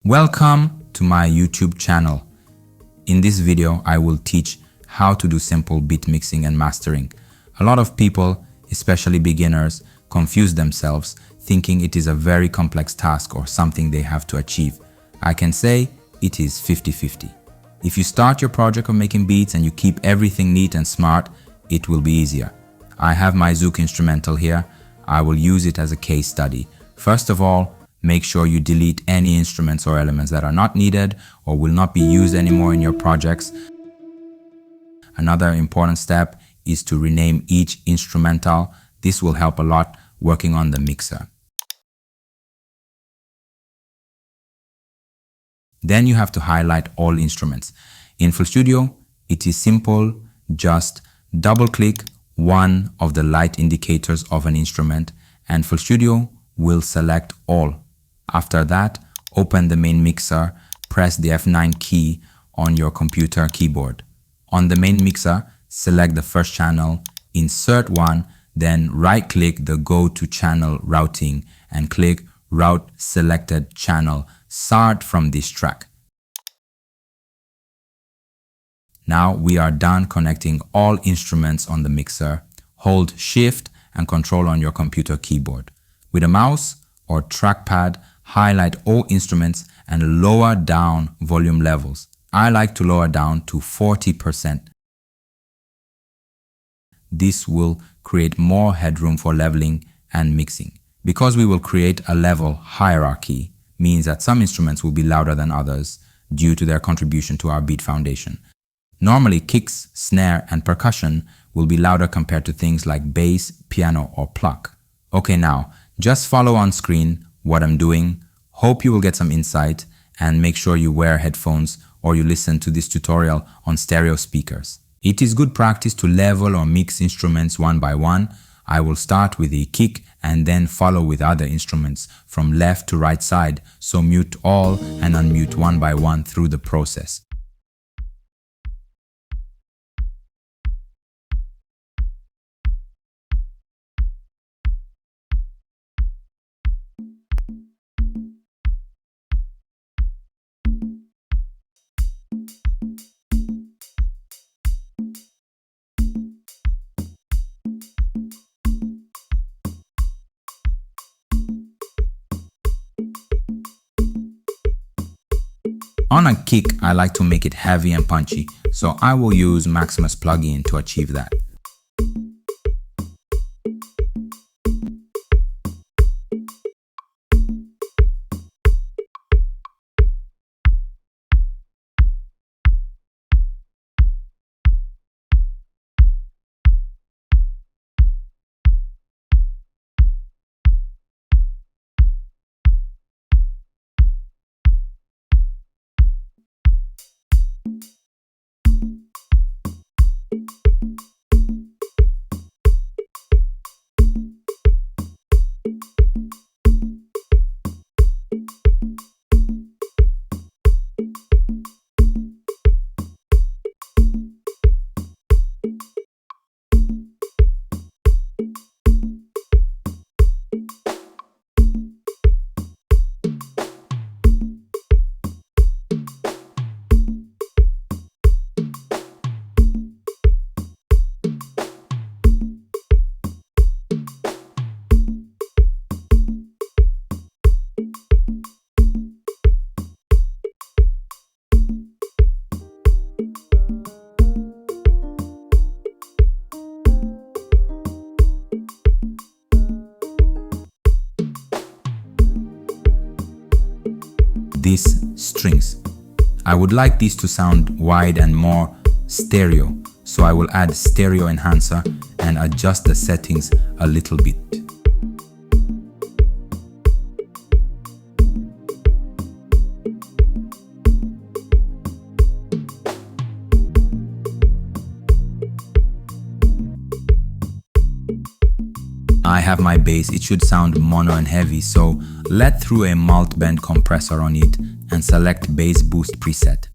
Welcome to my YouTube channel. In this video, I will teach how to do simple beat mixing and mastering. A lot of people, especially beginners, confuse themselves thinking it is a very complex task or something they have to achieve. I can say it is 50-50. If you start your project of making beats and you keep everything neat and smart, it will be easier. I have my Zouk instrumental here. I will use it as a case study. First of all, make sure you delete any instruments or elements that are not needed or will not be used anymore in your projects. Another important step is to rename each instrumental. This will help a lot working on the mixer. Then you have to highlight all instruments. In FL Studio, it is simple. Just double-click one of the light indicators of an instrument and FL Studio will select all. After that, open the main mixer, press the F9 key on your computer keyboard. On the main mixer, select the first channel, insert one, then right-click the Go to Channel Routing and click Route Selected Channel. Start from this track. Now we are done connecting all instruments on the mixer. Hold Shift and Control on your computer keyboard. With a mouse or trackpad, highlight all instruments and lower down volume levels. I like to lower down to 40%. This will create more headroom for leveling and mixing. Because we will create a level hierarchy, means that some instruments will be louder than others due to their contribution to our beat foundation. Normally, kicks, snare, and percussion will be louder compared to things like bass, piano, or pluck. Okay, now, just follow on screen what I'm doing. Hope you will get some insight and make sure you wear headphones or you listen to this tutorial on stereo speakers. It is good practice to level or mix instruments one by one. I will start with the kick and then follow with other instruments from left to right side, so mute all and unmute one by one through the process. On a kick, I like to make it heavy and punchy, so I will use Maximus plugin to achieve that. These strings. I would like these to sound wide and more stereo, so I will add stereo enhancer and adjust the settings a little bit. I have my bass, it should sound mono and heavy, so let through a mult bend compressor on it and select bass boost preset.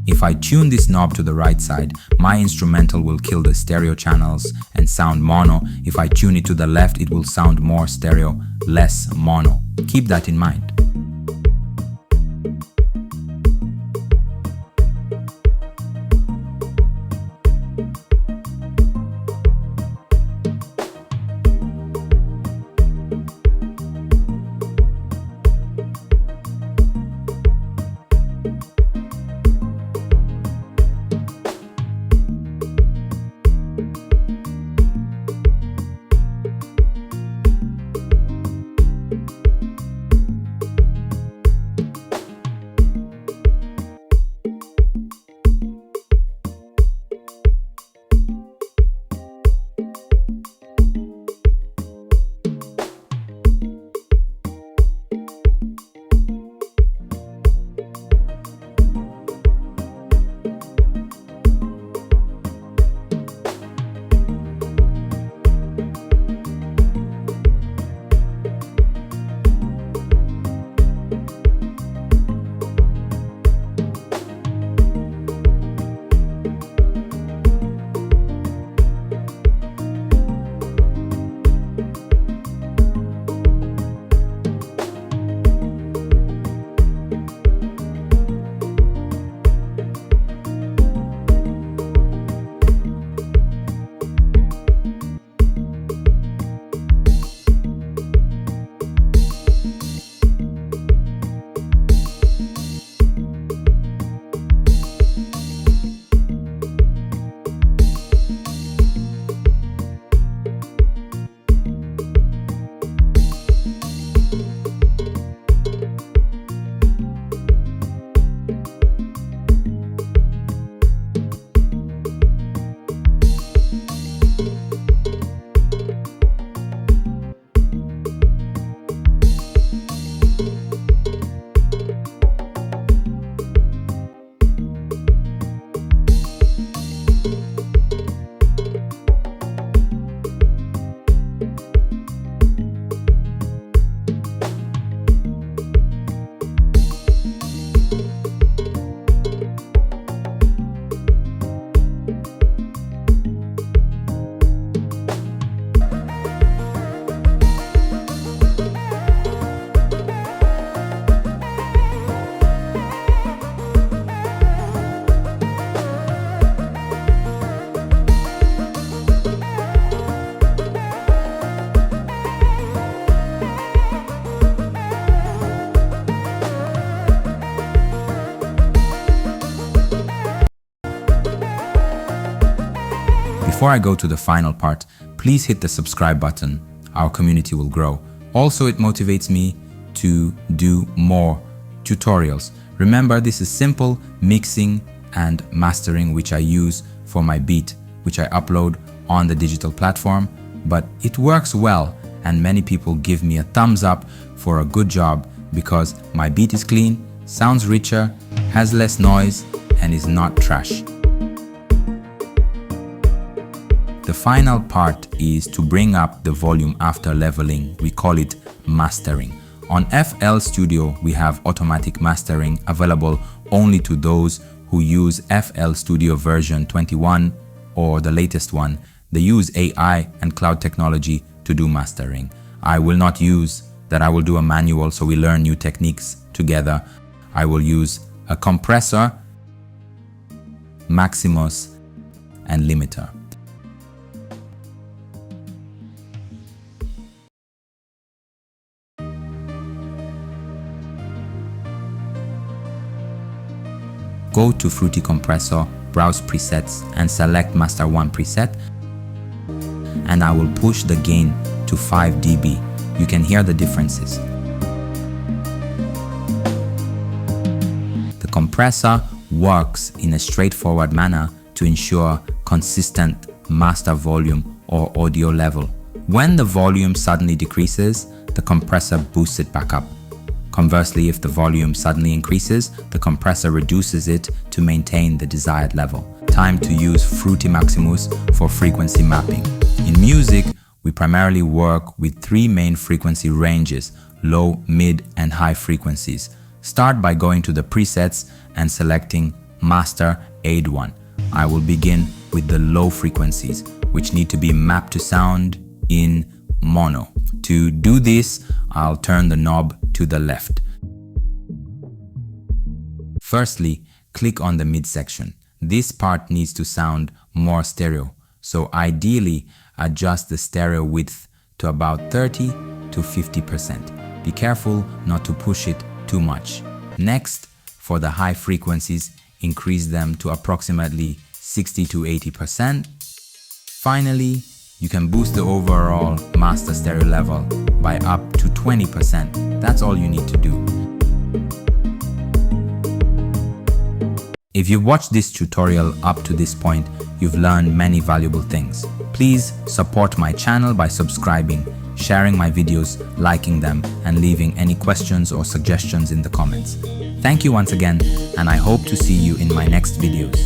If I tune this knob to the right side, my instrumental will kill the stereo channels and sound mono. If I tune it to the left, it will sound more stereo, less mono. Keep that in mind. Before I go to the final part, please hit the subscribe button. Our community will grow. Also, it motivates me to do more tutorials. Remember, this is simple mixing and mastering which I use for my beat, which I upload on the digital platform, but it works well and many people give me a thumbs up for a good job because my beat is clean, sounds richer, has less noise and is not trash. The final part is to bring up the volume after leveling. We call it mastering. On FL Studio, we have automatic mastering available only to those who use FL Studio version 21 or the latest one. They use AI and cloud technology to do mastering. I will not use that. I will do a manual so we learn new techniques together. I will use a compressor, Maximus, and limiter. Go to Fruity Compressor, browse presets and select Master 1 preset, and I will push the gain to 5 dB. You can hear the differences. The compressor works in a straightforward manner to ensure consistent master volume or audio level. When the volume suddenly decreases, the compressor boosts it back up. Conversely, if the volume suddenly increases, the compressor reduces it to maintain the desired level. Time to use Fruity Maximus for frequency mapping. In music, we primarily work with 3 main frequency ranges: low, mid, and high frequencies. Start by going to the presets and selecting Master Aid 1. I will begin with the low frequencies, which need to be mapped to sound in mono. To do this, I'll turn the knob to the left. Firstly, click on the midsection. This part needs to sound more stereo, so ideally adjust the stereo width to about 30 to 50%. Be careful not to push it too much. Next, for the high frequencies, increase them to approximately 60 to 80%. Finally, you can boost the overall master stereo level by up to 20%. That's all you need to do. If you've watched this tutorial up to this point, you've learned many valuable things. Please support my channel by subscribing, sharing my videos, liking them, and leaving any questions or suggestions in the comments. Thank you once again, and I hope to see you in my next videos.